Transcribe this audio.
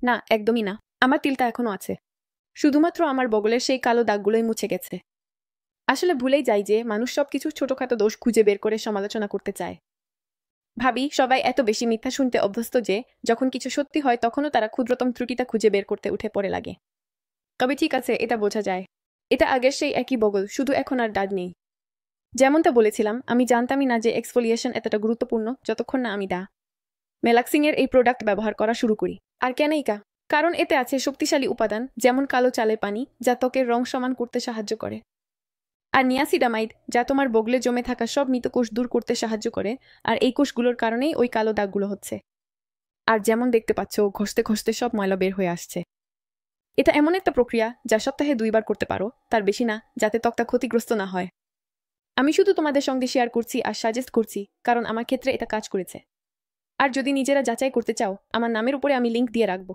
না, একদমই না। আমার তিলটা এখনো আছে। শুধুমাত্র আমার বগলের সেই কালো দাগগুলোই মুছে গেছে। আসলে ভুলেই যাই যে মানুষ সবকিছু ছোটখাটো দোষ খুঁজে বের করে সমালোচনা করতে চায়। ভাবি সবাই এত বেশি মিথ্যা শুনতে অভ্যস্ত যে যখন কিছু সত্যি হয় তখনও তারা ক্ষুদ্রতম ত্রুটিটা খুঁজে বের করতে উঠে পড়ে লাগে। তবে ঠিক আছে, এটা বোঝা যায়। এটা আগের সেই একই বগল, শুধু এখন আর দাগ নেই। যেমনটা বলেছিলাম, আমি জানতামই না যে এক্সফোলিয়েশন এতটা গুরুত্বপূর্ণ যতক্ষণ না আমি মেলাক্সিংয়ের এই প্রোডাক্ট ব্যবহার করা শুরু করি। আর কেনই কা? কারণ এতে আছে শক্তিশালী উপাদান যেমন কালো চালের পানি, যা ত্বকের রং সমান করতে সাহায্য করে, আর নিয়াসিডামাইড, যা তোমার বগলে জমে থাকা সব মৃত কোষ দূর করতে সাহায্য করে। আর এই কোষগুলোর কারণেই ওই কালো দাগগুলো হচ্ছে। আর যেমন দেখতে পাচ্ছ, ঘষতে ঘষতে সব ময়লা বের হয়ে আসছে। এটা এমন একটা প্রক্রিয়া যা সপ্তাহে 2 বার করতে পারো, তার বেশি না, যাতে ত্বকটা ক্ষতিগ্রস্ত না হয়। আমি শুধু তোমাদের সঙ্গে শেয়ার করছি আর সাজেস্ট করছি, কারণ আমার ক্ষেত্রে এটা কাজ করেছে। আর যদি নিজেরা যাচাই করতে চাও, আমার নামের উপরে আমি লিংক দিয়ে রাখবো।